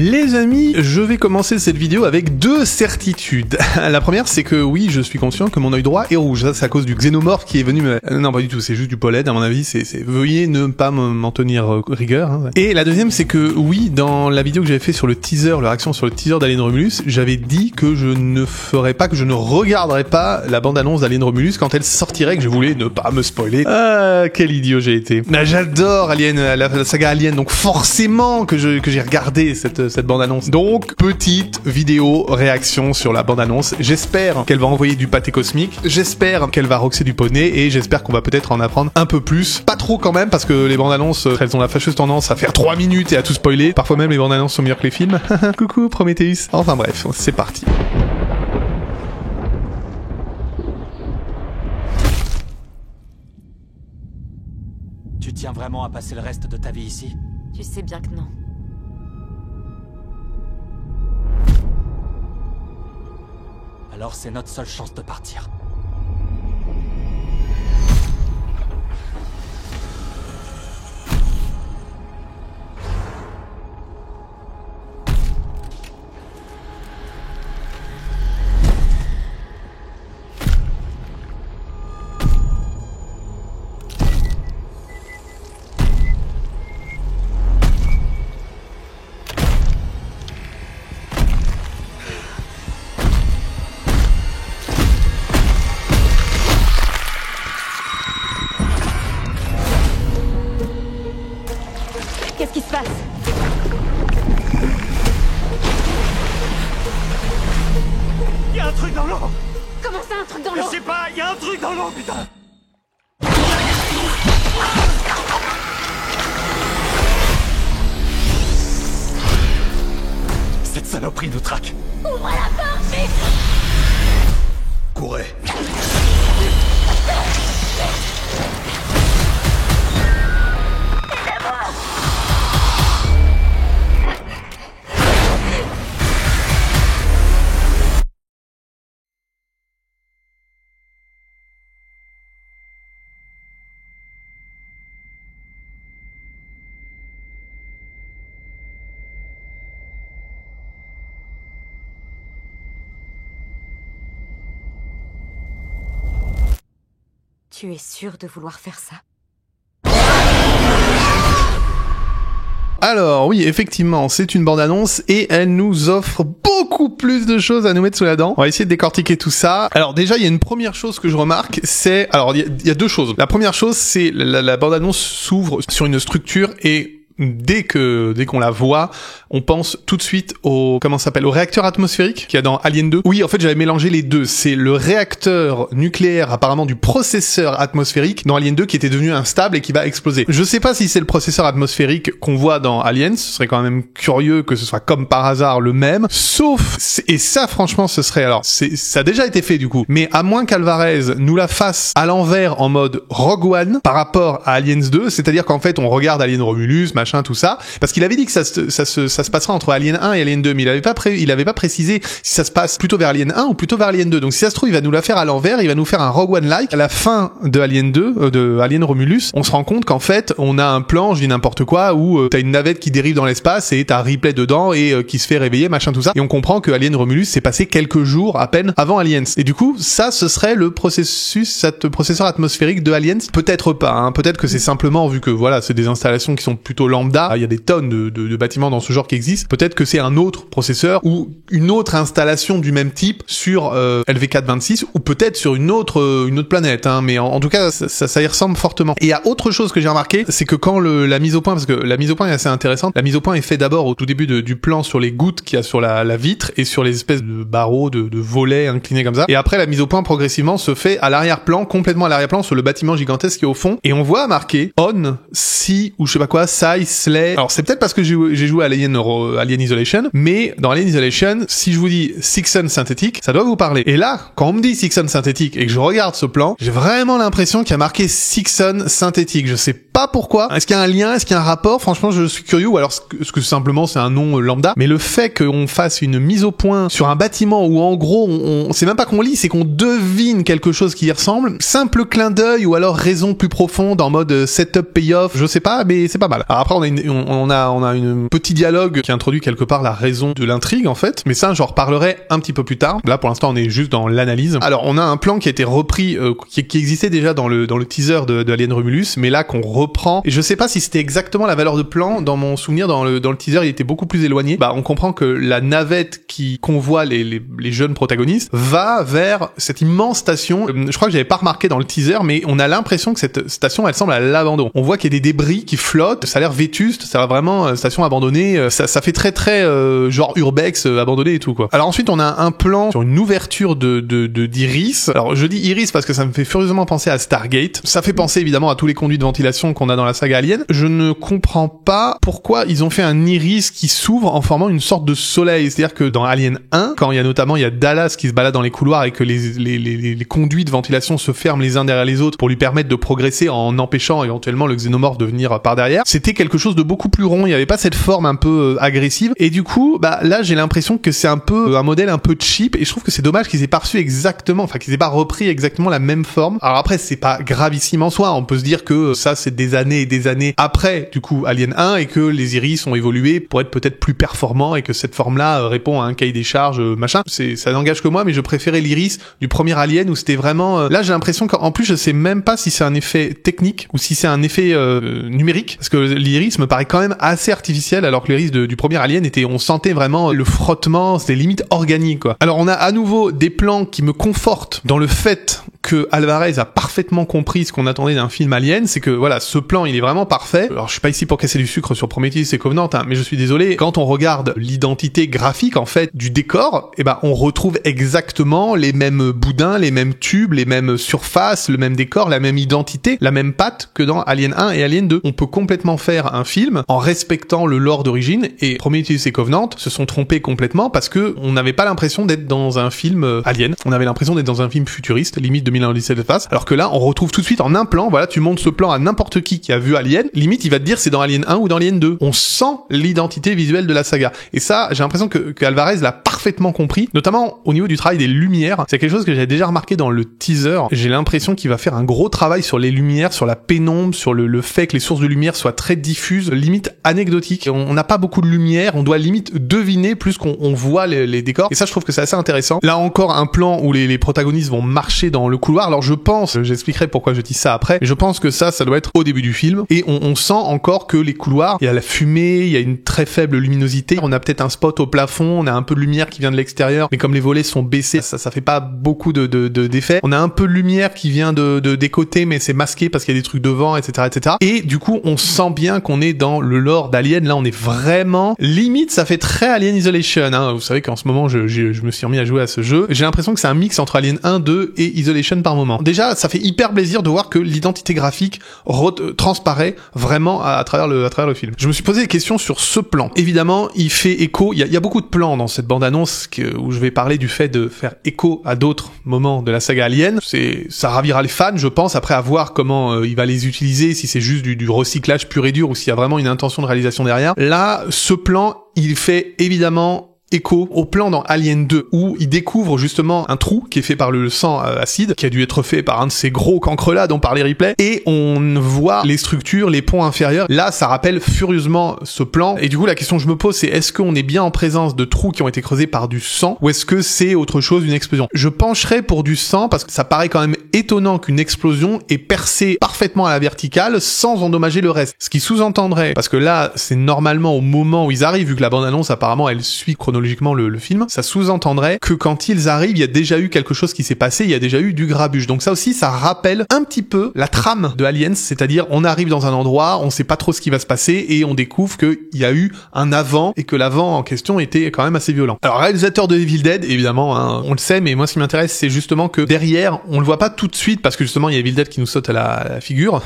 Les amis, je vais commencer cette vidéo avec deux certitudes. La première, c'est que oui, je suis conscient que mon œil droit est rouge. Ça, c'est à cause du xénomorphe qui est venu me... Non, pas du tout, c'est juste du pollen, à mon avis, c'est... Veuillez ne pas m'en tenir rigueur. Hein. Et la deuxième, c'est que oui, dans la vidéo que j'avais fait sur le teaser, la réaction sur le teaser d'Alien Romulus, j'avais dit que je ne ferais pas, que je ne regarderais pas la bande-annonce d'Alien Romulus quand elle sortirait, que je voulais ne pas me spoiler. Ah, quel idiot j'ai été. Mais j'adore Alien, la saga Alien, donc forcément que j'ai regardé cette bande-annonce. Donc, petite vidéo réaction sur la bande-annonce. J'espère qu'elle va envoyer du pâté cosmique, j'espère qu'elle va roxer du poney, et j'espère qu'on va peut-être en apprendre un peu plus. Pas trop quand même, parce que les bandes-annonces, elles ont la fâcheuse tendance à faire 3 minutes et à tout spoiler. Parfois même, les bandes-annonces sont meilleures que les films. Coucou Prometheus. Enfin bref, c'est parti. Tu tiens vraiment à passer le reste de ta vie ici? Tu sais bien que non. Alors c'est notre seule chance de partir. Qu'est-ce qui se passe? Y'a un truc dans l'eau! Comment ça, un truc dans l'eau? Je sais pas, y'a un truc dans l'eau, putain! Cette saloperie nous traque! Ouvre la porte, vite! Courez! Tu es sûr de vouloir faire ça? Alors oui, effectivement, c'est une bande-annonce et elle nous offre beaucoup plus de choses à nous mettre sous la dent. On va essayer de décortiquer tout ça. Alors déjà, il y a une première chose que je remarque, c'est... Alors, il y a deux choses. La première chose, c'est la bande-annonce s'ouvre sur une structure et... Dès qu'on la voit, on pense tout de suite au réacteur atmosphérique qu'il y a dans Alien 2. Oui, en fait, j'avais mélangé les deux. C'est le réacteur nucléaire apparemment du processeur atmosphérique dans Alien 2 qui était devenu instable et qui va exploser. Je sais pas si c'est le processeur atmosphérique qu'on voit dans Aliens, ce serait quand même curieux que ce soit comme par hasard le même, sauf, et ça franchement ce serait, alors ça a déjà été fait du coup, mais à moins qu'Alvarez nous la fasse à l'envers en mode Rogue One par rapport à Aliens 2, c'est-à-dire qu'en fait on regarde Alien Romulus, machin, tout ça, parce qu'il avait dit que ça se passera entre Alien 1 et Alien 2, mais il avait pas précisé si ça se passe plutôt vers Alien 1 ou plutôt vers Alien 2. Donc si ça se trouve, il va nous la faire à l'envers, il va nous faire un Rogue One-like. À la fin de Alien 2, de Alien Romulus, on se rend compte qu'en fait, on a un plan, je dis n'importe quoi, où t'as une navette qui dérive dans l'espace et t'as Ripley dedans et qui se fait réveiller, machin, tout ça. Et on comprend que Alien Romulus s'est passé quelques jours à peine avant Aliens. Et du coup, ça, ce serait le processeur atmosphérique de Aliens. Peut-être pas, hein. Peut-être que c'est simplement, vu que voilà, c'est des installations qui sont plutôt lambda, il y a des tonnes de bâtiments dans ce genre qui existent, peut-être que c'est un autre processeur ou une autre installation du même type sur LV426 ou peut-être sur une autre planète, hein. Mais en tout cas, ça y ressemble fortement. Et il y a autre chose que j'ai remarqué, c'est que quand la mise au point, parce que la mise au point est assez intéressante, la mise au point est faite d'abord au tout début du plan sur les gouttes qu'il y a sur la vitre et sur les espèces de barreaux, de volets inclinés comme ça. Et après, la mise au point progressivement se fait à l'arrière-plan, complètement à l'arrière-plan, sur le bâtiment gigantesque qui est au fond. Et on voit marqué On, Si, ou je sais pas quoi, Sai, Slay. Alors c'est peut-être parce que j'ai joué à Alien Isolation, mais dans Alien Isolation, si je vous dis Sixon synthétique, ça doit vous parler. Et là, quand on me dit Sixon synthétique et que je regarde ce plan, j'ai vraiment l'impression qu'il y a marqué Sixon synthétique. Je sais pas pas pourquoi. Est-ce qu'il y a un lien, est-ce qu'il y a un rapport? Franchement, je suis curieux. Ou alors est-ce que simplement c'est un nom lambda. Mais le fait qu'on fasse une mise au point sur un bâtiment où en gros on c'est même pas qu'on lit, c'est qu'on devine quelque chose qui y ressemble. Simple clin d'œil ou alors raison plus profonde en mode setup payoff, je sais pas, mais c'est pas mal. Alors après on a une petit dialogue qui introduit quelque part la raison de l'intrigue en fait, mais ça j'en reparlerai un petit peu plus tard. Là pour l'instant on est juste dans l'analyse. Alors on a un plan qui a été repris, qui existait déjà dans le teaser de Alien Romulus, mais là qu'on reprend. Et je sais pas si c'était exactement la valeur de plan. Dans mon souvenir, dans le teaser, il était beaucoup plus éloigné. Bah on comprend que la navette qui convoie les jeunes protagonistes va vers cette immense station. Je crois que j'avais pas remarqué dans le teaser, mais on a l'impression que cette station elle semble à l'abandon. On voit qu'il y a des débris qui flottent, ça a l'air vétuste, ça a vraiment station abandonnée, ça fait très genre urbex abandonné et tout quoi. Alors ensuite on a un plan sur une ouverture d'Iris. Alors je dis Iris parce que ça me fait furieusement penser à Stargate. Ça fait penser évidemment à tous les conduits de ventilation qu'on a dans la saga Alien. Je ne comprends pas pourquoi ils ont fait un iris qui s'ouvre en formant une sorte de soleil. C'est-à-dire que dans Alien 1, quand il y a Dallas qui se balade dans les couloirs et que les conduits de ventilation se ferment les uns derrière les autres pour lui permettre de progresser en empêchant éventuellement le xénomorphe de venir par derrière, c'était quelque chose de beaucoup plus rond. Il n'y avait pas cette forme un peu agressive. Et du coup, bah là j'ai l'impression que c'est un peu un modèle un peu cheap et je trouve que c'est dommage qu'ils aient pas reçu exactement, enfin qu'ils aient pas repris exactement la même forme. Alors après c'est pas gravissime en soi, on peut se dire que ça c'est des années et des années après du coup Alien 1 et que les iris ont évolué pour être peut-être plus performants et que cette forme-là répond à un cahier des charges machin. Ça n'engage que moi, mais je préférais l'iris du premier Alien où c'était vraiment là j'ai l'impression qu'en plus je sais même pas si c'est un effet technique ou si c'est un effet numérique parce que l'iris me paraît quand même assez artificiel alors que l'iris du premier Alien on sentait vraiment le frottement, c'était limite organique quoi. Alors on a à nouveau des plans qui me confortent dans le fait que Alvarez a parfaitement compris ce qu'on attendait d'un film Alien, c'est que voilà, ce plan il est vraiment parfait. Alors je suis pas ici pour casser du sucre sur Prometheus et Covenant, mais je suis désolé, quand on regarde l'identité graphique en fait du décor, on retrouve exactement les mêmes boudins, les mêmes tubes, les mêmes surfaces, le même décor, la même identité, la même patte que dans Alien 1 et Alien 2. On peut complètement faire un film en respectant le lore d'origine et Prometheus et Covenant se sont trompés complètement parce que on n'avait pas l'impression d'être dans un film Alien, on avait l'impression d'être dans un film futuriste, limite 2001 Odyssée de l'espace, alors que là on retrouve tout de suite en un plan, voilà, tu montres ce plan à n'importe qui a vu Alien, limite il va te dire c'est dans Alien 1 ou dans Alien 2. On sent l'identité visuelle de la saga. Et ça, j'ai l'impression que Alvarez l'a parfaitement compris, notamment au niveau du travail des lumières. C'est quelque chose que j'avais déjà remarqué dans le teaser. J'ai l'impression qu'il va faire un gros travail sur les lumières, sur la pénombre, sur le fait que les sources de lumière soient très diffuses, limite anecdotiques. On n'a pas beaucoup de lumière, on doit limite deviner plus qu'on voit les décors. Et ça, je trouve que c'est assez intéressant. Là encore, un plan où les protagonistes vont marcher dans le couloir. Alors je pense, j'expliquerai pourquoi je dis ça après, mais je pense que ça doit être au début du film. Et on sent encore que les couloirs, il y a la fumée, il y a une très faible luminosité. On a peut-être un spot au plafond, on a un peu de lumière qui vient de l'extérieur, mais comme les volets sont baissés, ça fait pas beaucoup d'effets. On a un peu de lumière qui vient des côtés, mais c'est masqué parce qu'il y a des trucs devant, etc., etc. Et du coup, on sent bien qu'on est dans le lore d'Alien. Là, on est vraiment limite, ça fait très Alien Isolation. Hein. Vous savez qu'en ce moment, je me suis remis à jouer à ce jeu. J'ai l'impression que c'est un mix entre Alien 1, 2 et Isolation par moment. Déjà, ça fait hyper plaisir de voir que l'identité graphique transparaît vraiment à travers le film. Je me suis posé des questions sur ce plan. Évidemment, il fait écho. Il y a beaucoup de plans dans cette bande-annonce où je vais parler du fait de faire écho à d'autres moments de la saga Alien. Ça ravira les fans, je pense, après à voir comment il va les utiliser, si c'est juste du recyclage pur et dur ou s'il y a vraiment une intention de réalisation derrière. Là, ce plan, il fait évidemment écho au plan dans Alien 2 où il découvre justement un trou qui est fait par le sang acide qui a dû être fait par un de ces gros cancres là dont parlait Ripley et on voit les structures, les ponts inférieurs. Là ça rappelle furieusement ce plan et du coup la question que je me pose c'est est-ce qu'on est bien en présence de trous qui ont été creusés par du sang ou est-ce que c'est autre chose, une explosion? Je pencherais pour du sang parce que ça paraît quand même étonnant qu'une explosion ait percé parfaitement à la verticale sans endommager le reste, ce qui sous-entendrait, parce que là c'est normalement au moment où ils arrivent, vu que la bande-annonce apparemment elle suit chronologiquement le film, ça sous-entendrait que quand ils arrivent, il y a déjà eu quelque chose qui s'est passé, il y a déjà eu du grabuge. Donc ça aussi, ça rappelle un petit peu la trame de Aliens, c'est-à-dire on arrive dans un endroit, on sait pas trop ce qui va se passer et on découvre qu'il y a eu un avant et que l'avant en question était quand même assez violent. Alors réalisateur de Evil Dead, évidemment, hein, on le sait, mais moi ce qui m'intéresse, c'est justement que derrière, on le voit pas tout de suite parce que justement il y a Evil Dead qui nous saute à la figure,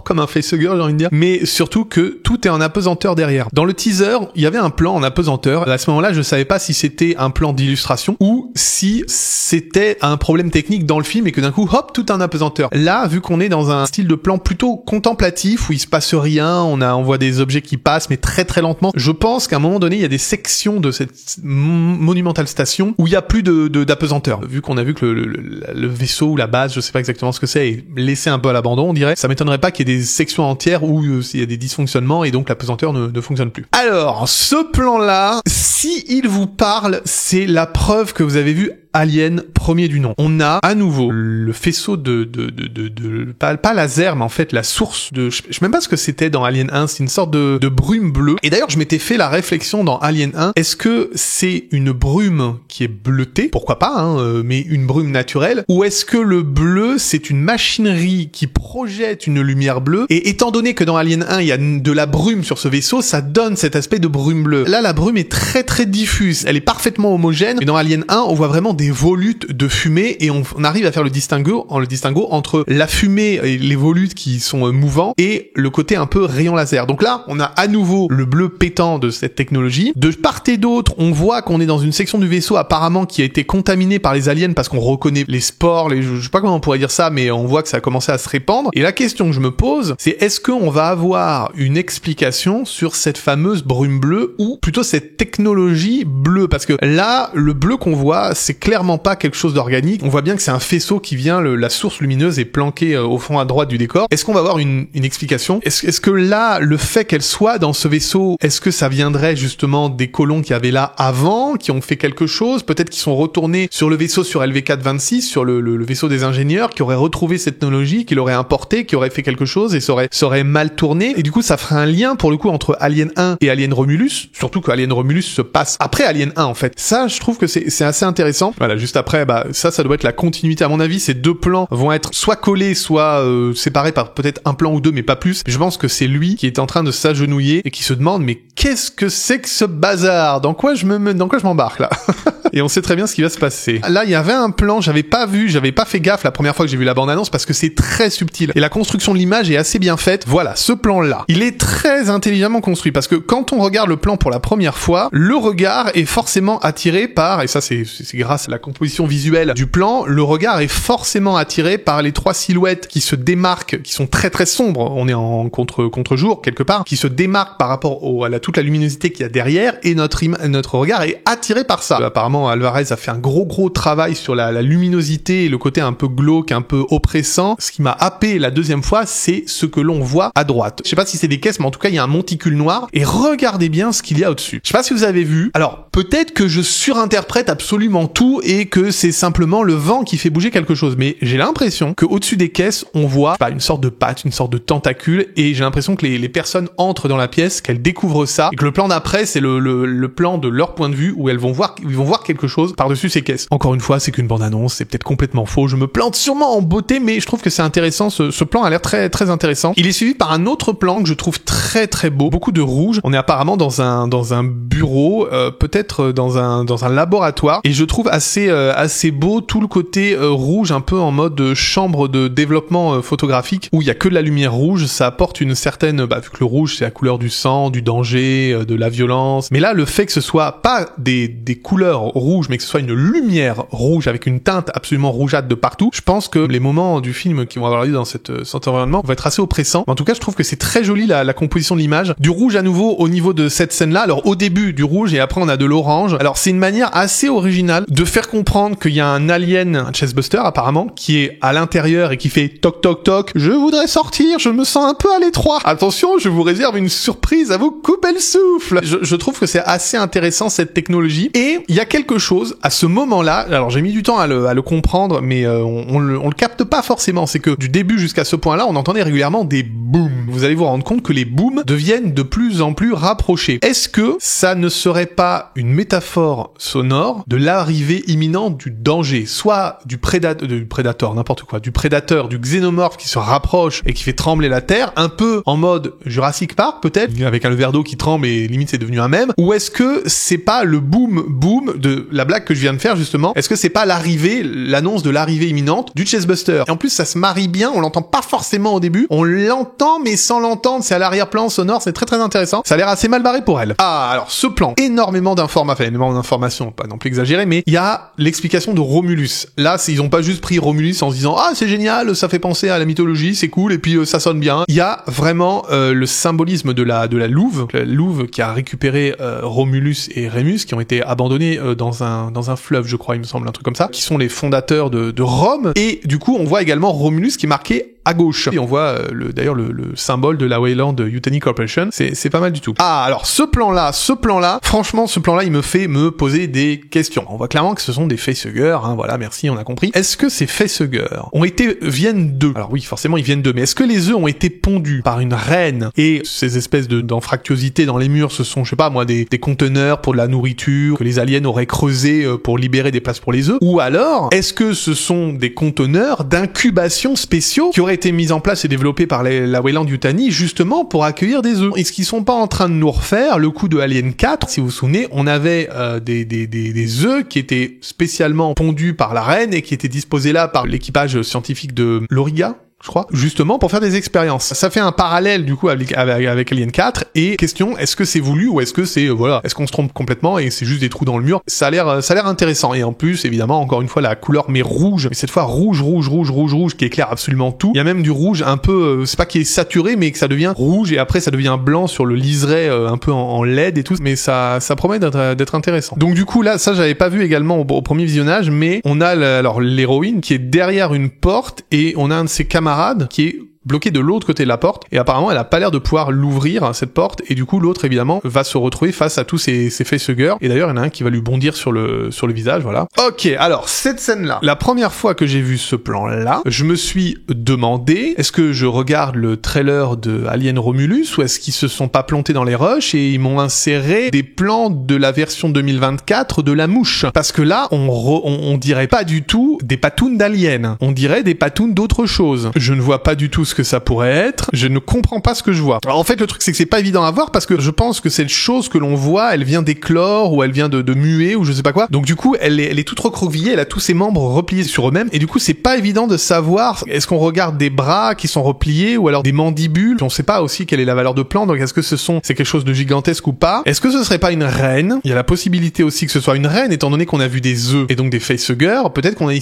comme un facehugger j'ai envie de dire, mais surtout que tout est en apesanteur derrière. Dans le teaser, il y avait un plan en apesanteur. À ce moment-là, je savais pas si c'était un plan d'illustration ou si c'était un problème technique dans le film et que d'un coup, hop, tout est en apesanteur. Là, vu qu'on est dans un style de plan plutôt contemplatif où il se passe rien, on voit des objets qui passent mais très très lentement. Je pense qu'à un moment donné, il y a des sections de cette monumentale station où il y a plus d'apesanteur. Vu qu'on a vu que le vaisseau ou la base, je sais pas exactement ce que c'est, est laissé un peu à l'abandon, on dirait. Ça m'étonnerait pas qu'il y ait des sections entières où il y a des dysfonctionnements et donc l'apesanteur ne fonctionne plus. Alors, ce plan-là, si il vous parle, c'est la preuve que vous avez vu Alien premier du nom. On a à nouveau le faisceau pas laser, mais en fait la source de, je sais même pas ce que c'était dans Alien 1, c'est une sorte de brume bleue. Et d'ailleurs, je m'étais fait la réflexion dans Alien 1, est-ce que c'est une brume qui est bleutée? Pourquoi pas, mais une brume naturelle? Ou est-ce que le bleu, c'est une machinerie qui projette une lumière bleue? Et étant donné que dans Alien 1, il y a de la brume sur ce vaisseau, ça donne cet aspect de brume bleue. Là, la brume est très très diffuse. Elle est parfaitement homogène. Et dans Alien 1, on voit vraiment des volutes de fumée et on arrive à faire le distinguo entre la fumée et les volutes qui sont mouvants et le côté un peu rayon laser. Donc là, on a à nouveau le bleu pétant de cette technologie. De part et d'autre, on voit qu'on est dans une section du vaisseau apparemment qui a été contaminée par les aliens parce qu'on reconnaît les spores, je sais pas comment on pourrait dire ça, mais on voit que ça a commencé à se répandre. Et la question que je me pose, c'est est-ce qu'on va avoir une explication sur cette fameuse brume bleue ou plutôt cette technologie bleue? Parce que là, le bleu qu'on voit, c'est clairement pas quelque chose d'organique. On voit bien que c'est un faisceau qui vient, la source lumineuse est planquée au fond à droite du décor. Est-ce qu'on va avoir une explication? Est-ce que là, le fait qu'elle soit dans ce vaisseau, est-ce que ça viendrait justement des colons qui avaient là avant, qui ont fait quelque chose? Peut-être qu'ils sont retournés sur le vaisseau sur LV426, sur le vaisseau des ingénieurs, qui auraient retrouvé cette technologie, qui l'auraient importé, qui auraient fait quelque chose et ça aurait mal tourné. Et du coup, ça ferait un lien pour le coup entre Alien 1 et Alien Romulus. Surtout que Alien Romulus se passe après Alien 1 en fait. Ça, je trouve que c'est assez intéressant. Voilà, juste après, ça doit être la continuité. À mon avis, ces deux plans vont être soit collés, soit séparés par peut-être un plan ou deux, mais pas plus. Je pense que c'est lui qui est en train de s'agenouiller et qui se demande, mais qu'est-ce que c'est que ce bazar? Dans quoi je m'embarque là? Et on sait très bien ce qui va se passer. Là, il y avait un plan, j'avais pas fait gaffe la première fois que j'ai vu la bande-annonce parce que c'est très subtil. Et la construction de l'image est assez bien faite. Voilà, ce plan-là. Il est très intelligemment construit parce que quand on regarde le plan pour la première fois, le regard est forcément attiré par, et ça c'est grâce à la composition visuelle du plan, le regard est forcément attiré par les trois silhouettes qui se démarquent, qui sont très très sombres. On est en contre-jour quelque part, qui se démarquent par rapport à toute la luminosité qu'il y a derrière et notre regard est attiré par ça. Apparemment, Alvarez a fait un gros travail sur la luminosité et le côté un peu glauque, un peu oppressant. Ce qui m'a happé la deuxième fois, c'est ce que l'on voit à droite. Je sais pas si c'est des caisses, mais en tout cas, il y a un monticule noir et regardez bien ce qu'il y a au-dessus. Je sais pas si vous avez vu. Alors, peut-être que je surinterprète absolument tout et que c'est simplement le vent qui fait bouger quelque chose, mais j'ai l'impression que au-dessus des caisses, on voit une sorte de patte, une sorte de tentacule et j'ai l'impression que les personnes entrent dans la pièce, qu'elles découvrent ça et que le plan d'après, c'est le plan de leur point de vue où ils vont voir quelque chose par-dessus ces caisses. Encore une fois, c'est qu'une bande-annonce, c'est peut-être complètement faux, je me plante sûrement en beauté, mais je trouve que c'est intéressant, ce plan a l'air très très intéressant. Il est suivi par un autre plan que je trouve très très beau, beaucoup de rouge. On est apparemment dans un bureau, peut-être dans un laboratoire, et je trouve assez beau tout le côté rouge, un peu en mode chambre de développement photographique, où il y a que de la lumière rouge, ça apporte une certaine, vu que le rouge c'est la couleur du sang, du danger, de la violence, mais là le fait que ce soit pas des couleurs rouges, mais que ce soit une lumière rouge avec une teinte absolument rougeâtre de partout, je pense que les moments du film qui vont avoir lieu dans cet environnement vont être assez oppressants. En tout cas, je trouve que c'est très joli la composition de l'image. Du rouge à nouveau au niveau de cette scène-là. Alors au début du rouge et après on a de l'orange. Alors c'est une manière assez originale de faire comprendre qu'il y a un alien, un chestbuster apparemment, qui est à l'intérieur et qui fait toc toc toc. Je voudrais sortir, je me sens un peu à l'étroit. Attention, je vous réserve une surprise à vous couper le souffle. Je trouve que c'est assez intéressant cette technologie et il y a quelque chose à ce moment-là. Alors j'ai mis du temps à le comprendre, mais on le capte pas forcément. C'est que du début jusqu'à ce point-là, on entendait régulièrement des booms. Vous allez vous rendre compte que les booms deviennent de plus en plus rapprochés. Est-ce que ça ne serait pas une métaphore sonore de l'arrivée imminente du danger, soit du prédateur, n'importe quoi, du prédateur, du xénomorphe qui se rapproche et qui fait trembler la terre, un peu en mode Jurassic Park peut-être, avec un verre d'eau qui tremble et limite c'est devenu un mème, ou est-ce que c'est pas le boom que la blague que je viens de faire justement, est-ce que c'est pas l'annonce de l'arrivée imminente du Chestbuster? Et en plus ça se marie bien, on l'entend pas forcément au début, on l'entend mais sans l'entendre, c'est à l'arrière-plan sonore, c'est très très intéressant. Ça a l'air assez mal barré pour elle. Ah, alors ce plan, énormément d'informations, pas non plus exagéré, mais il y a l'explication de Romulus. Là, ils ont pas juste pris Romulus en se disant ah c'est génial, ça fait penser à la mythologie, c'est cool et puis ça sonne bien. Il y a vraiment le symbolisme de la louve qui a récupéré Romulus et Rémus qui ont été abandonnés dans un fleuve, je crois, il me semble, un truc comme ça, qui sont les fondateurs de Rome. Et du coup, on voit également Romulus qui est marqué à gauche. Et on voit d'ailleurs le symbole de la Weyland Yutani Corporation. C'est pas mal du tout. Ah, alors ce plan-là, franchement, ce plan-là, il me fait me poser des questions. On voit clairement que ce sont des facehuggers, hein, voilà, merci, on a compris. Est-ce que ces facehuggers viennent d'eux? Alors oui, forcément, ils viennent d'eux, mais est-ce que les œufs ont été pondus par une reine et ces espèces d'anfractuosités dans les murs, ce sont, je sais pas moi, des conteneurs pour de la nourriture que les aliens auraient creusé pour libérer des places pour les œufs? Ou alors, est-ce que ce sont des conteneurs d'incubation spéciaux qui auraient été mis en place et développés par la Weyland Yutani justement pour accueillir des œufs? Est-ce qu'ils sont pas en train de nous refaire le coup de Alien 4? Si vous vous souvenez, on avait des œufs qui étaient spécialement pondus par la reine et qui étaient disposés là par l'équipage scientifique de l'Auriga, je crois, justement pour faire des expériences. Ça fait un parallèle du coup avec Alien 4 et question, est-ce que c'est voulu ou est-ce que c'est est-ce qu'on se trompe complètement et c'est juste des trous dans le mur? Ça a l'air intéressant et en plus évidemment encore une fois la couleur mais rouge, mais cette fois rouge qui éclaire absolument tout. Il y a même du rouge un peu c'est pas qui est saturé mais que ça devient rouge et après ça devient blanc sur le liseré un peu en LED et tout, mais ça promet d'être intéressant. Donc du coup là ça j'avais pas vu également au premier visionnage, mais on a alors l'héroïne qui est derrière une porte et on a un de ses camarades qui est bloqué de l'autre côté de la porte et apparemment elle a pas l'air de pouvoir l'ouvrir cette porte et du coup l'autre évidemment va se retrouver face à tous ces facehuggers et d'ailleurs il y en a un qui va lui bondir sur le visage, voilà. Ok, alors cette scène là, la première fois que j'ai vu ce plan là, je me suis demandé est-ce que je regarde le trailer de Alien Romulus ou est-ce qu'ils se sont pas plantés dans les rushs et ils m'ont inséré des plans de la version 2024 de la mouche, parce que là on dirait pas du tout des patounes d'Alien, on dirait des patounes d'autre chose. Je ne vois pas du tout ce que ça pourrait être, je ne comprends pas ce que je vois. Alors en fait le truc c'est que c'est pas évident à voir parce que je pense que cette chose que l'on voit, elle vient d'éclore ou elle vient de muer ou je sais pas quoi, donc du coup elle est toute recroquevillée, elle a tous ses membres repliés sur eux-mêmes et du coup c'est pas évident de savoir est-ce qu'on regarde des bras qui sont repliés ou alors des mandibules, on sait pas aussi quelle est la valeur de plan, donc est-ce que c'est quelque chose de gigantesque ou pas, est-ce que ce serait pas une reine? Il y a la possibilité aussi que ce soit une reine étant donné qu'on a vu des œufs et donc des facehuggers, peut-être qu'on a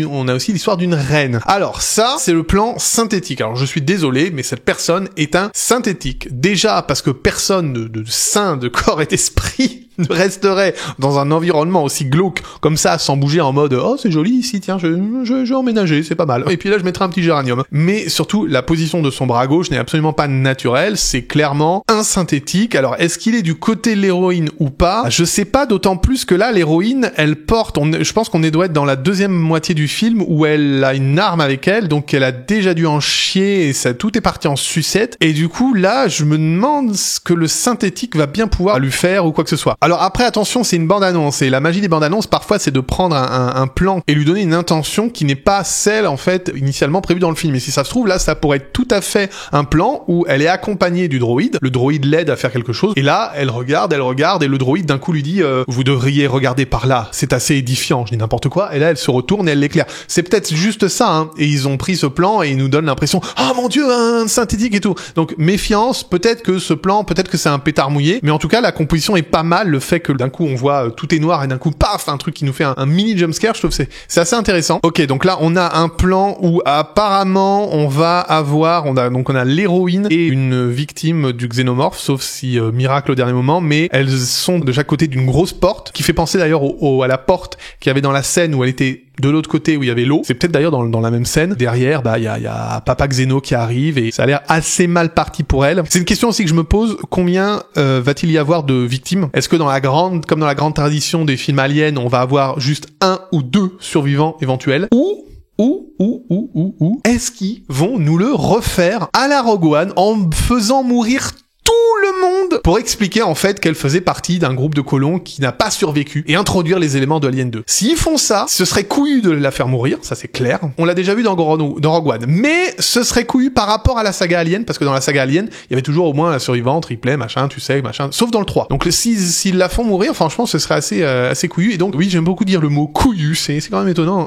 on a aussi l'histoire d'une reine. Alors ça c'est le plan synthétique. Alors je suis désolé, mais cette personne est un synthétique. Déjà parce que personne de sain de corps et d'esprit ne resterait dans un environnement aussi glauque comme ça sans bouger en mode oh c'est joli ici, tiens je vais emménager, c'est pas mal, et puis là je mettrai un petit géranium. Mais surtout la position de son bras gauche n'est absolument pas naturelle, c'est clairement un synthétique. Alors est-ce qu'il est du côté de l'héroïne ou pas? Je sais pas, d'autant plus que là l'héroïne elle porte, je pense qu'on doit être dans la deuxième moitié du film où elle a une arme avec elle, donc elle a déjà dû en chier et ça tout est parti en sucette, et du coup là je me demande ce que le synthétique va bien pouvoir lui faire ou quoi que ce soit. Alors après attention, c'est une bande-annonce et la magie des bandes-annonces parfois c'est de prendre un plan et lui donner une intention qui n'est pas celle en fait initialement prévue dans le film, et si ça se trouve là ça pourrait être tout à fait un plan où elle est accompagnée du droïde, le droïde l'aide à faire quelque chose et là elle regarde et le droïde d'un coup lui dit vous devriez regarder par là, c'est assez édifiant, je dis n'importe quoi, et là elle se retourne et elle l'éclaire. C'est peut-être juste ça hein, et ils ont pris ce plan et ils nous donnent l'impression ah mon dieu un synthétique et tout, donc méfiance, peut-être que ce plan, peut-être que c'est un pétard mouillé, mais en tout cas la composition est pas mal, le fait que d'un coup on voit tout est noir et d'un coup paf un truc qui nous fait un mini jumpscare, je trouve que c'est assez intéressant. Ok, donc là on a un plan où apparemment on a l'héroïne et une victime du xénomorphe, sauf si miracle au dernier moment, mais elles sont de chaque côté d'une grosse porte qui fait penser d'ailleurs à la porte qu'il y avait dans la scène où elle était de l'autre côté où il y avait l'eau. C'est peut-être d'ailleurs dans la même scène. Derrière, il y a Papa Xeno qui arrive et ça a l'air assez mal parti pour elle. C'est une question aussi que je me pose. Combien va-t-il y avoir de victimes? Est-ce que comme dans la grande tradition des films aliens, on va avoir juste 1 ou 2 survivants éventuels? Ou est-ce qu'ils vont nous le refaire à la Rogue One en faisant mourir tout le monde pour expliquer en fait qu'elle faisait partie d'un groupe de colons qui n'a pas survécu et introduire les éléments de Alien 2. S'ils font ça, ce serait couillu de la faire mourir, ça c'est clair. On l'a déjà vu dans Rogue One. Mais ce serait couillu par rapport à la saga Alien, parce que dans la saga Alien, il y avait toujours au moins la survivante, Ripley, machin, tu sais, machin, sauf dans le 3. Donc s'ils la font mourir, franchement, ce serait assez couillu. Et donc, oui, j'aime beaucoup dire le mot couillu, c'est quand même étonnant.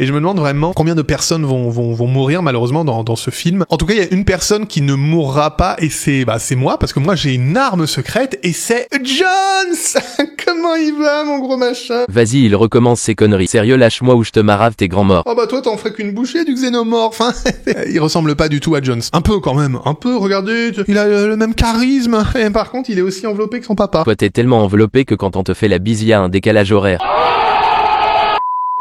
Et je me demande vraiment combien de personnes vont mourir malheureusement dans ce film. En tout cas, il y a une personne qui ne mourra pas et c'est moi, parce que moi j'ai une arme secrète et c'est Jones. Comment il va, mon gros machin? Vas-y, il recommence ses conneries. Sérieux, lâche-moi ou je te marave, t'es grand mort. Oh bah toi t'en ferais qu'une bouchée du xénomorphe, hein. Il ressemble pas du tout à Jones. Un peu quand même, un peu, regardez, il a le même charisme. Et par contre, il est aussi enveloppé que son papa. Toi t'es tellement enveloppé que quand on te fait la bise, y a un décalage horaire.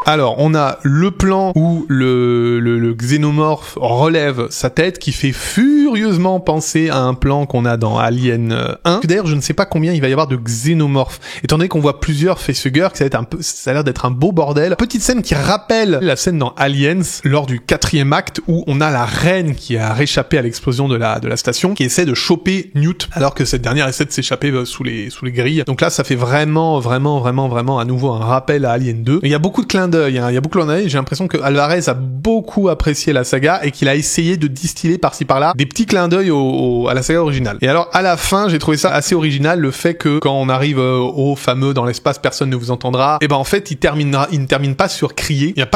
Alors, on a le plan où le xénomorphe relève sa tête qui fait furieusement penser à un plan qu'on a dans Alien 1. D'ailleurs, je ne sais pas combien il va y avoir de xénomorphes. Étant donné qu'on voit plusieurs facehuggers, que ça a l'air d'être un beau bordel. Petite scène qui rappelle la scène dans Aliens lors du 4e acte où on a la reine qui a réchappé à l'explosion de la station, qui essaie de choper Newt alors que cette dernière essaie de s'échapper sous les grilles. Donc là, ça fait vraiment à nouveau un rappel à Alien 2. Il y a beaucoup de clins d'œil. Il y a beaucoup de clins d'œil. J'ai l'impression que Alvarez a beaucoup apprécié la saga et qu'il a essayé de distiller par-ci par-là des petits clins d'œil à la saga originale. Et alors à la fin, j'ai trouvé ça assez original, le fait que quand on arrive au fameux dans l'espace, personne ne vous entendra. Et ben en fait, il ne termine pas sur crier. Il y a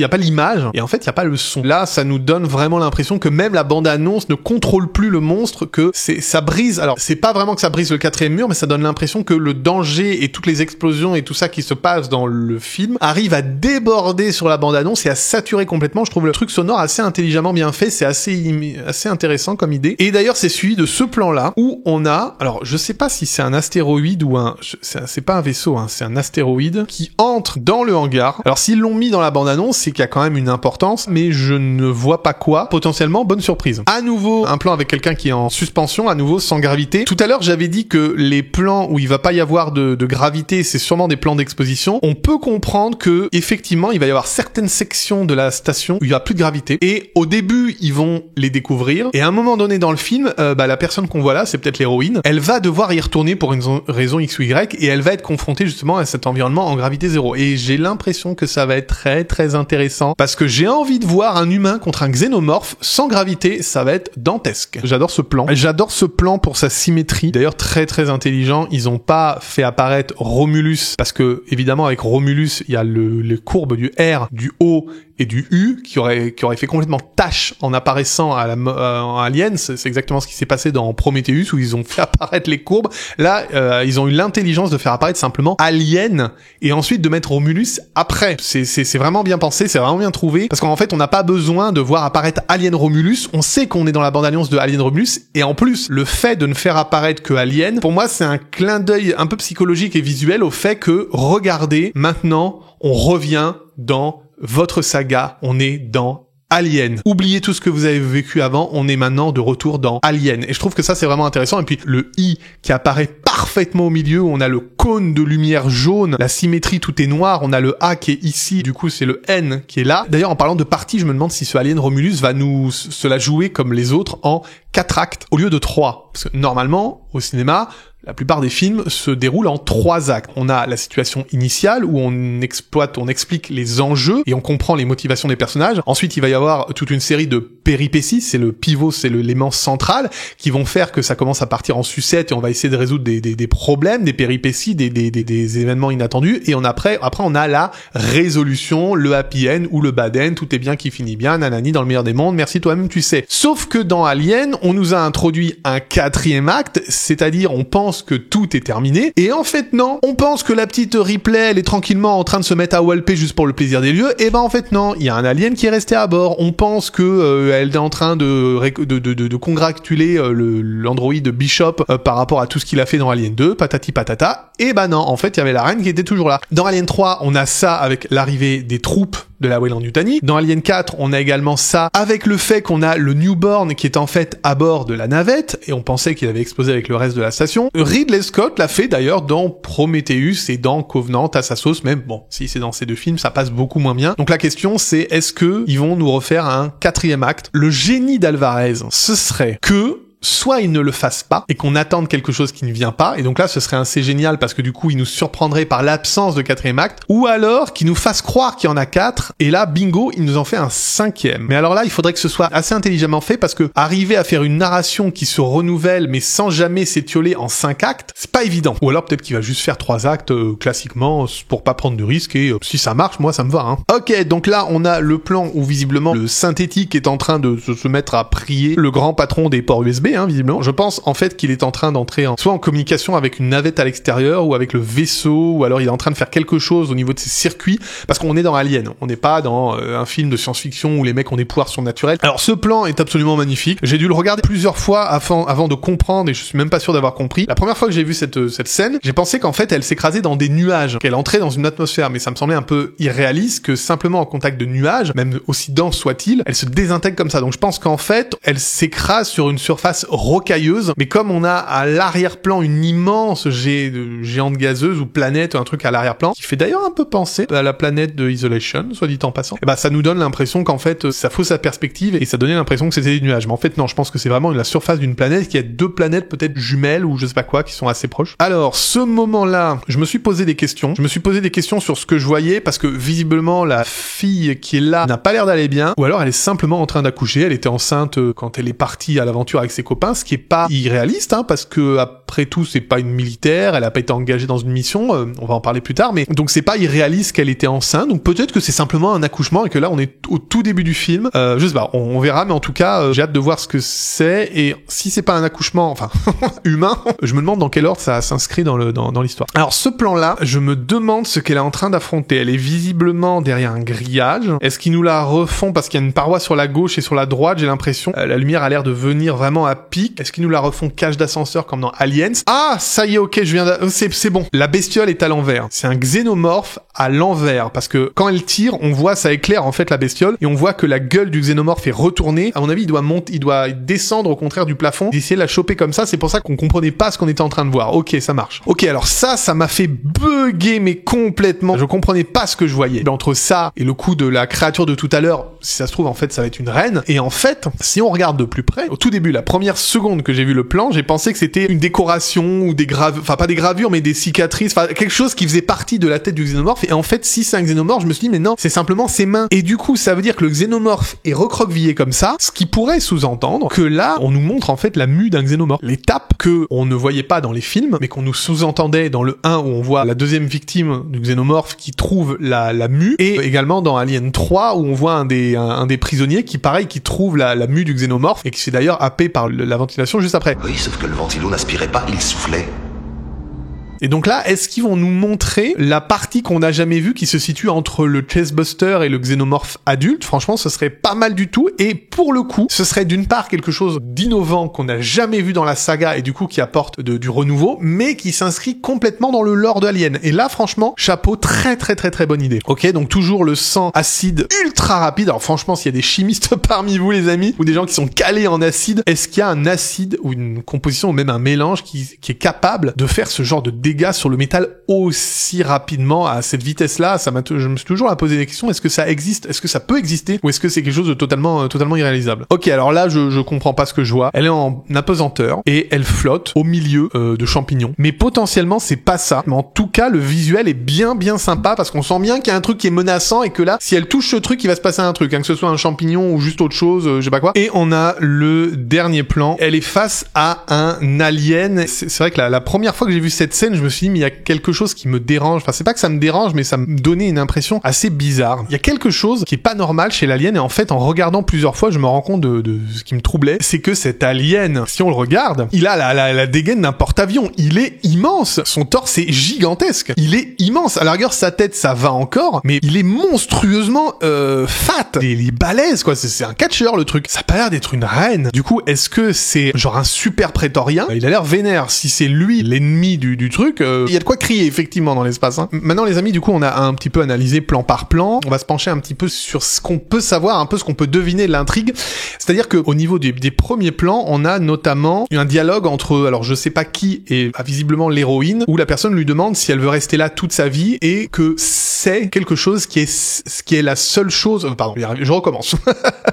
pas l'image et en fait, il y a pas le son. Là, ça nous donne vraiment l'impression que même la bande-annonce ne contrôle plus le monstre, que ça brise. Alors, c'est pas vraiment que ça brise le 4e mur, mais ça donne l'impression que le danger et toutes les explosions et tout ça qui se passe dans le film arrive à déborder sur la bande-annonce et à saturer complètement. Je trouve le truc sonore assez intelligemment bien fait, c'est assez intéressant comme idée. Et d'ailleurs, c'est suivi de ce plan-là où on a, alors je sais pas si c'est un astéroïde ou c'est pas un vaisseau, hein, c'est un astéroïde qui entre dans le hangar. Alors s'ils l'ont mis dans la bande-annonce, c'est qu'il y a quand même une importance, mais je ne vois pas quoi. Potentiellement, bonne surprise. À nouveau, un plan avec quelqu'un qui est en suspension, à nouveau sans gravité. Tout à l'heure, j'avais dit que les plans où il va pas y avoir de gravité, c'est sûrement des plans d'exposition. On peut comprendre que effectivement, il va y avoir certaines sections de la station où il y a plus de gravité. Et au début, ils vont les découvrir. Et à un moment donné dans le film, la personne qu'on voit là, c'est peut-être l'héroïne. Elle va devoir y retourner pour une raison X ou Y et elle va être confrontée justement à cet environnement en gravité zéro. Et j'ai l'impression que ça va être très très intéressant parce que j'ai envie de voir un humain contre un xénomorphe sans gravité. Ça va être dantesque. J'adore ce plan. J'adore ce plan pour sa symétrie. D'ailleurs, très très intelligent. Ils ont pas fait apparaître Romulus parce que évidemment avec Romulus, il y a les courbes du R, du O et du U qui aurait fait complètement tâche en apparaissant en Aliens. C'est exactement ce qui s'est passé dans Prometheus où ils ont fait apparaître les courbes. Là, ils ont eu l'intelligence de faire apparaître simplement Alien et ensuite de mettre Romulus après. C'est vraiment bien pensé, c'est vraiment bien trouvé parce qu'en fait, on n'a pas besoin de voir apparaître Alien Romulus. On sait qu'on est dans la bande-annonce de Alien Romulus et en plus, le fait de ne faire apparaître que Alien, pour moi, c'est un clin d'œil un peu psychologique et visuel au fait que, regardez, maintenant, on revient dans votre saga, on est dans Alien. Oubliez tout ce que vous avez vécu avant, on est maintenant de retour dans Alien. Et je trouve que ça, c'est vraiment intéressant. Et puis, le I qui apparaît parfaitement au milieu, où on a le cône de lumière jaune, la symétrie, tout est noir, on a le A qui est ici, du coup, c'est le N qui est là. D'ailleurs, en parlant de partie, je me demande si ce Alien Romulus va se la jouer comme les autres en 4 actes au lieu de 3. Parce que normalement, au cinéma, la plupart des films se déroulent en 3 actes. On a la situation initiale où on explique les enjeux et on comprend les motivations des personnages. Ensuite, il va y avoir toute une série de péripéties, c'est le pivot, c'est l'élément central qui vont faire que ça commence à partir en sucette et on va essayer de résoudre des problèmes, des péripéties, des événements inattendus et après on a la résolution, le happy end ou le bad end, tout est bien qui finit bien, nanani, dans le meilleur des mondes, merci toi-même tu sais. Sauf que dans Alien, on nous a introduit un 4e acte, c'est-à-dire on pense que tout est terminé et en fait non, on pense que la petite Ripley elle est tranquillement en train de se mettre à walper juste pour le plaisir des lieux et ben en fait non, il y a un alien qui est resté à bord, on pense que elle est en train de congratuler l'androïde Bishop par rapport à tout ce qu'il a fait dans Alien 2, patati patata, et ben non, en fait il y avait la reine qui était toujours là. Dans Alien 3, on a ça avec l'arrivée des troupes de la Weyland-Yutani. Dans Alien 4, on a également ça avec le fait qu'on a le Newborn qui est en fait à bord de la navette et on pensait qu'il avait explosé avec le reste de la station. Ridley Scott l'a fait d'ailleurs dans Prometheus et dans Covenant à sa sauce, même bon, si c'est dans ces 2 films, ça passe beaucoup moins bien. Donc la question c'est, est-ce que ils vont nous refaire un 4e acte? Le génie d'Alvarez, ce serait que soit il ne le fasse pas et qu'on attende quelque chose qui ne vient pas, et donc là ce serait assez génial parce que du coup il nous surprendrait par l'absence de 4e acte, ou alors qu'il nous fasse croire qu'il y en a 4 et là bingo il nous en fait un 5e. Mais alors là il faudrait que ce soit assez intelligemment fait parce que arriver à faire une narration qui se renouvelle mais sans jamais s'étioler en 5 actes, c'est pas évident. Ou alors peut-être qu'il va juste faire 3 actes classiquement pour pas prendre de risques et si ça marche moi ça me va hein. Ok, donc là on a le plan où visiblement le synthétique est en train de se mettre à prier le grand patron des ports USB hein, visiblement. Je pense en fait qu'il est en train d'entrer soit en communication avec une navette à l'extérieur ou avec le vaisseau, ou alors il est en train de faire quelque chose au niveau de ses circuits, parce qu'on est dans Alien, on n'est pas dans un film de science-fiction où les mecs ont des pouvoirs surnaturels. Alors ce plan est absolument magnifique, j'ai dû le regarder plusieurs fois avant de comprendre, et je suis même pas sûr d'avoir compris. La première fois que j'ai vu cette scène, j'ai pensé qu'en fait elle s'écrasait dans des nuages, qu'elle entrait dans une atmosphère, mais ça me semblait un peu irréaliste que simplement en contact de nuages, même aussi dense soit-il, elle se désintègre comme ça. Donc je pense qu'en fait elle s'écrase sur une surface rocailleuse, mais comme on a à l'arrière-plan une immense géante gazeuse ou planète, un truc à l'arrière-plan, qui fait d'ailleurs un peu penser à la planète de Isolation, soit dit en passant, et bah ça nous donne l'impression qu'en fait ça fausse sa perspective et ça donnait l'impression que c'était des nuages. Mais en fait non, je pense que c'est vraiment la surface d'une planète qui a 2 planètes peut-être jumelles ou je sais pas quoi qui sont assez proches. Alors ce moment-là, je me suis posé des questions. Je me suis posé des questions sur ce que je voyais parce que visiblement la fille qui est là n'a pas l'air d'aller bien, ou alors elle est simplement en train d'accoucher. Elle était enceinte quand elle est partie à l'aventure avec ses copains, ce qui est pas irréaliste hein, parce que après tout c'est pas une militaire, elle a pas été engagée dans une mission, on va en parler plus tard, mais donc c'est pas irréaliste qu'elle était enceinte, donc peut-être que c'est simplement un accouchement et que là on est au tout début du film, je sais pas, on verra, mais en tout cas j'ai hâte de voir ce que c'est, et si c'est pas un accouchement, enfin humain, je me demande dans quel ordre ça s'inscrit dans l'histoire. Alors ce plan-là, je me demande ce qu'elle est en train d'affronter. Elle est visiblement derrière un grillage. Est-ce qu'ils nous la refont parce qu'il y a une paroi sur la gauche et sur la droite, j'ai l'impression. La lumière a l'air de venir vraiment à pic. Est-ce qu'ils nous la refont cage d'ascenseur comme dans Aliens? Ah, ça y est, ok, je viens c'est bon. La bestiole est à l'envers. C'est un xénomorphe à l'envers parce que quand elle tire, on voit, ça éclaire en fait la bestiole et on voit que la gueule du xénomorphe est retournée. À mon avis, il doit descendre au contraire du plafond, d'essayer de la choper comme ça. C'est pour ça qu'on comprenait pas ce qu'on était en train de voir. Ok, ça marche. Ok, alors ça m'a fait bugger mais complètement. Je comprenais pas ce que je voyais. Mais entre ça et le coup de la créature de tout à l'heure, si ça se trouve en fait ça va être une reine. Et en fait, si on regarde de plus près, au tout début, la première seconde que j'ai vu le plan, j'ai pensé que c'était une décoration ou des gravures, enfin pas des gravures mais des cicatrices, enfin quelque chose qui faisait partie de la tête du xénomorphe. Et en fait, si c'est un xénomorphe, je me suis dit mais non, c'est simplement ses mains. Et du coup, ça veut dire que le xénomorphe est recroquevillé comme ça, ce qui pourrait sous-entendre que là, on nous montre en fait la mue d'un xénomorphe. L'étape que on ne voyait pas dans les films, mais qu'on nous sous-entendait dans le 1 où on voit la deuxième victime du xénomorphe qui trouve la mue, et également dans Alien 3 où on voit un des prisonniers qui pareil qui trouve la mue du xénomorphe et qui se fait d'ailleurs happer par la ventilation juste après. Oui, sauf que le ventilo n'aspirait pas, il soufflait. Et donc là, est-ce qu'ils vont nous montrer la partie qu'on n'a jamais vue qui se situe entre le Chestbuster et le xénomorphe adulte? Franchement, ce serait pas mal du tout. Et pour le coup, ce serait d'une part quelque chose d'innovant qu'on n'a jamais vu dans la saga et du coup qui apporte du renouveau, mais qui s'inscrit complètement dans le lore de Alien. Et là, franchement, chapeau, très très très très bonne idée. Ok, donc toujours le sang acide ultra rapide. Alors franchement, s'il y a des chimistes parmi vous, les amis, ou des gens qui sont calés en acide, est-ce qu'il y a un acide ou une composition ou même un mélange qui est capable de faire ce genre de dégâts sur le métal aussi rapidement à cette vitesse-là? Je me suis toujours posé des questions. Est-ce que ça existe? Est-ce que ça peut exister? Ou est-ce que c'est quelque chose de totalement irréalisable? Ok, alors là, je comprends pas ce que je vois. Elle est en apesanteur et elle flotte au milieu de champignons. Mais potentiellement, c'est pas ça. Mais en tout cas, le visuel est bien sympa parce qu'on sent bien qu'il y a un truc qui est menaçant et que là, si elle touche ce truc, il va se passer un truc, hein, que ce soit un champignon ou juste autre chose, je sais pas quoi. Et on a le dernier plan. Elle est face à un alien. C'est vrai que la première fois que j'ai vu cette scène, je me suis dit, mais il y a quelque chose qui me dérange. Enfin, c'est pas que ça me dérange, mais ça me donnait une impression assez bizarre. Il y a quelque chose qui est pas normal chez l'alien, et en fait, en regardant plusieurs fois, je me rends compte de ce qui me troublait. C'est que cet alien, si on le regarde, il a la dégaine d'un porte-avions. Il est immense. Son torse est gigantesque. Il est immense. À la rigueur, sa tête, ça va encore, mais il est monstrueusement fat. Il est balèze, quoi. C'est un catcheur, le truc. Ça a pas l'air d'être une reine. Du coup, est-ce que c'est genre un super prétorien? Il a l'air vénère. Si c'est lui l'ennemi du truc, truc. Il y a de quoi crier effectivement dans l'espace. Hein. Maintenant les amis, du coup on a un petit peu analysé plan par plan. On va se pencher un petit peu sur ce qu'on peut savoir, un peu ce qu'on peut deviner de l'intrigue. C'est-à-dire que au niveau des premiers plans, on a notamment un dialogue entre, alors je sais pas qui est visiblement l'héroïne, où la personne lui demande si elle veut rester là toute sa vie et que c'est quelque chose qui est la seule chose. Pardon, je recommence.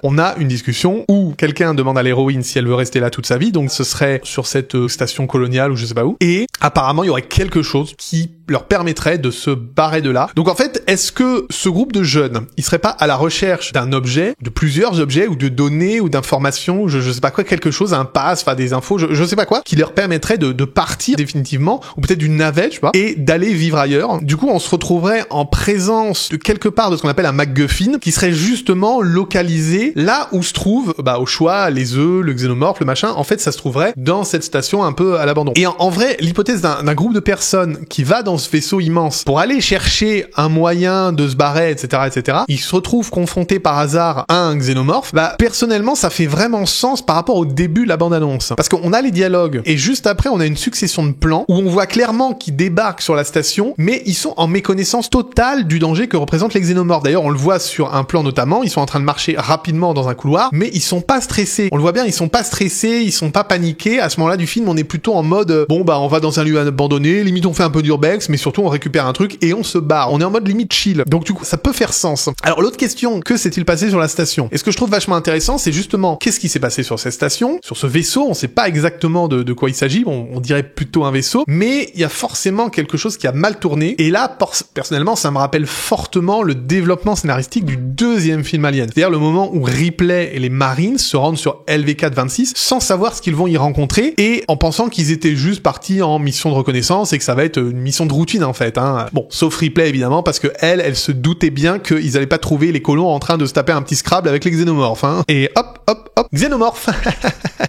On a une discussion où quelqu'un demande à l'héroïne si elle veut rester là toute sa vie, donc ce serait sur cette station coloniale ou je sais pas où, et apparemment il y aurait quelque chose qui leur permettrait de se barrer de là. Donc en fait, est-ce que ce groupe de jeunes, ils seraient pas à la recherche d'un objet, de plusieurs objets, ou de données, ou d'informations, ou je sais pas quoi, quelque chose, un pass, enfin des infos, je sais pas quoi, qui leur permettrait de partir définitivement, ou peut-être d'une navette, je sais pas, et d'aller vivre ailleurs. Du coup, on se retrouverait en présence de quelque part de ce qu'on appelle un MacGuffin, qui serait justement localisé là où se trouve, au choix, les œufs, le xénomorphe, le machin. En fait, ça se trouverait dans cette station un peu à l'abandon. Et en vrai, l'hypothèse d'un groupe de personnes qui va dans ce vaisseau immense pour aller chercher un moyen de se barrer, etc., ils se retrouvent confrontés par hasard à un xénomorphe, personnellement, ça fait vraiment sens par rapport au début de la bande-annonce. Parce qu'on a les dialogues, et juste après, on a une succession de plans où on voit clairement qu'ils débarquent sur la station, mais ils sont en méconnaissance totale du danger que représentent les xénomorphes. D'ailleurs, on le voit sur un plan notamment, ils sont en train de marcher rapidement dans un couloir, mais ils sont pas stressés. On le voit bien, ils sont pas stressés, ils sont pas paniqués. À ce moment-là du film, on est plutôt en mode, on va dans un lieu abandonné, limite on fait un peu d'urbex, mais surtout on récupère un truc et on se barre. On est en mode limite chill. Donc du coup, ça peut faire sens. Alors l'autre question, que s'est-il passé sur la station? Et ce que je trouve vachement intéressant, c'est justement qu'est-ce qui s'est passé sur cette station, sur ce vaisseau. On sait pas exactement de quoi il s'agit. On dirait plutôt un vaisseau, mais il y a forcément quelque chose qui a mal tourné. Et là, personnellement, ça me rappelle fortement le développement scénaristique du deuxième film Alien. C'est-à-dire le moment où Ripley et les Marines se rendent sur LV-426 sans savoir ce qu'ils vont y rencontrer et en pensant qu'ils étaient juste partis en mission de reconnaissance et que ça va être une mission de routine en fait. Hein. Bon, sauf Ripley évidemment parce que elle se doutait bien qu'ils allaient pas trouver les colons en train de se taper un petit Scrabble avec les xénomorphes. Hein. Et hop, xénomorphe.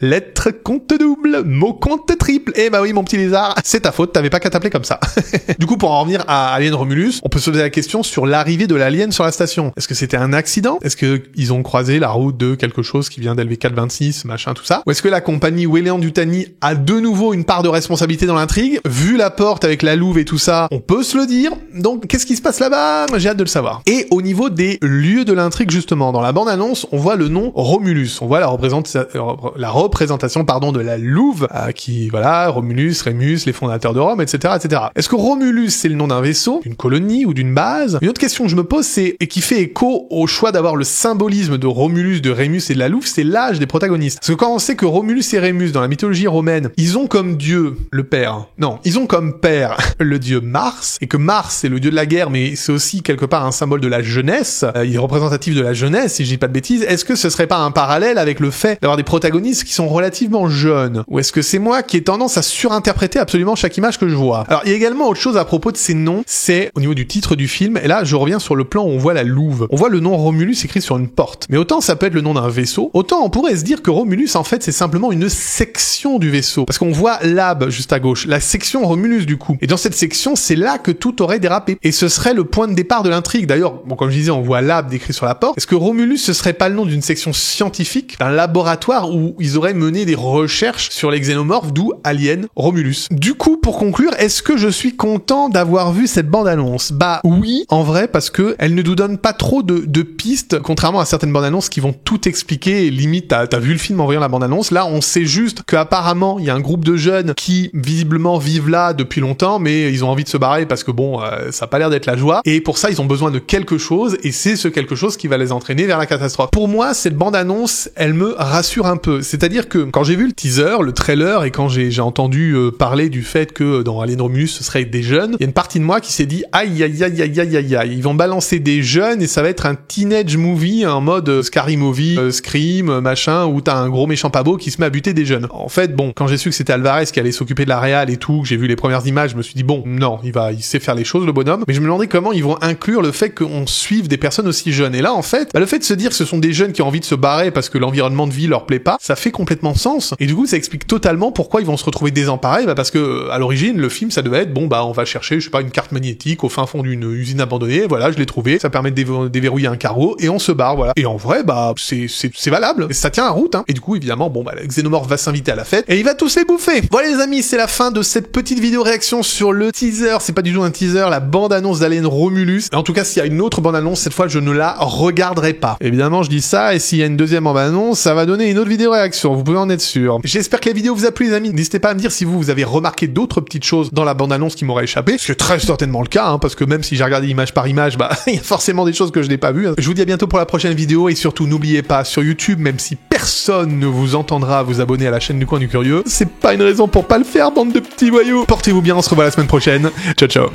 Lettre compte double, mot compte triple. Eh oui mon petit lézard, c'est ta faute, t'avais pas qu'à t'appeler comme ça. Du coup, pour en revenir à Alien Romulus, on peut se poser la question sur l'arrivée de l'alien sur la station. Est-ce que c'était un accident? Est-ce que ils ont croisé la route de quelque chose qui vient d'LV-426, machin, tout ça? Ou est-ce que la compagnie Weyland-Yutani a de nouveau une part de responsabilité dans l'intrigue? Vu la porte avec la louve et tout ça, on peut se le dire. Donc, qu'est-ce qui se passe là-bas? J'ai hâte de le savoir. Et au niveau des lieux de l'intrigue, justement, dans la bande-annonce, on voit le nom Romulus. On voit la représentation de la louve, qui, voilà, Romulus, Rémus, les fondateurs de Rome, etc., etc. Est-ce que Romulus, c'est le nom d'un vaisseau, d'une colonie ou d'une base? Une autre question que je me pose, c'est, et qui fait écho au choix d'avoir le symbolisme de Romulus, de Rémus et de la louve, c'est l'âge des protagonistes. Parce que quand on sait que Romulus et Rémus, dans la mythologie romaine, ils ont comme dieu le père. Non, ils ont comme père le dieu Mars, et que Mars, c'est le dieu de la guerre, mais c'est aussi quelque part un symbole de la jeunesse. Il est représentatif de la jeunesse, si je dis pas de bêtises. Est-ce que ce serait pas un parallèle avec le fait d'avoir des protagonistes qui sont relativement jeunes? Ou est-ce que c'est moi qui ai tendance à surinterpréter absolument chaque image que je vois? Alors, il y a également autre chose à propos de ces noms, c'est au niveau du titre du film, et là, je reviens sur le plan où on voit la louve. On voit le nom Romulus écrit sur une porte. Mais autant ça peut être le nom d'un vaisseau, autant on pourrait se dire que Romulus, en fait, c'est simplement une section du vaisseau. Parce qu'on voit Lab juste à gauche, la section Romulus du coup. Et dans cette section, c'est là que tout aurait dérapé. Et ce serait le point de départ de l'intrigue. D'ailleurs, comme je disais, on voit Lab décrit sur la porte. Est-ce que Romulus, ce serait pas le nom d'une section scientifique, d'un laboratoire où ils auraient mené des recherches sur les xénomorphes, d'où Alien Romulus? Du coup, pour conclure, est-ce que je suis content d'avoir vu cette bande-annonce? Oui, en vrai, parce que elle ne nous donne pas trop de pistes, contrairement à certaines bandes-annonces qui vont tout expliquer, et limite, t'as vu le film en voyant la bande-annonce. Là, on sait juste qu'apparemment, il y a un groupe de jeunes qui, visiblement, vivent là depuis longtemps, mais ils ont envie de se barrer parce que ça a pas l'air d'être la joie, et pour ça, ils ont besoin de quelque chose, et c'est ce quelque chose qui va les entraîner vers la catastrophe. Pour moi, cette bande-annonce, elle me rassure un peu. C'est-à-dire que, quand j'ai vu le teaser, le trailer, et quand j'ai entendu parler du fait que dans Alien Romulus, ce serait des jeunes, il y a une partie de moi qui s'est dit aïe, ils vont balancer des jeunes et ça va être un teenage movie en mode Scary Movie, Scream, machin, où t'as un gros méchant pas beau qui se met à buter des jeunes. En fait, quand j'ai su que c'était Alvarez qui allait s'occuper de la réal et tout, que j'ai vu les premières images, je me suis dit non, il sait faire les choses, le bonhomme, mais je me demandais comment ils vont inclure le fait qu'on suive des personnes aussi jeunes. Et là, en fait, le fait de se dire que ce sont des jeunes qui ont envie de se barrer parce que l'environnement de vie leur plaît pas, ça fait complètement sens. Et du coup, ça explique totalement pourquoi ils vont se se retrouver désemparés, parce que à l'origine le film ça devait être bon on va chercher je sais pas une carte magnétique au fin fond d'une usine abandonnée, voilà je l'ai trouvé, ça permet de déverrouiller un carreau et on se barre, voilà. Et en vrai c'est valable, ça tient la route, hein. Et du coup évidemment le Xénomorph va s'inviter à la fête et il va tous les bouffer. Voilà les amis, c'est la fin de cette petite vidéo réaction sur le teaser, c'est pas du tout un teaser, la bande-annonce d'Alien Romulus. En tout cas s'il y a une autre bande-annonce, cette fois je ne la regarderai pas. Évidemment je dis ça, et s'il y a une deuxième bande-annonce, ça va donner une autre vidéo réaction, vous pouvez en être sûr. J'espère que la vidéo vous a plu les amis, n'hésitez pas à me dire si vous avez remarqué d'autres petites choses dans la bande-annonce qui m'auraient échappé, c'est très certainement le cas, hein, parce que même si j'ai regardé image par image, il y a forcément des choses que je n'ai pas vues. Je vous dis à bientôt pour la prochaine vidéo, et surtout n'oubliez pas, sur YouTube, même si personne ne vous entendra vous abonner à la chaîne du Coin du Curieux, c'est pas une raison pour pas le faire, bande de petits voyous. Portez-vous bien, on se revoit la semaine prochaine. Ciao ciao.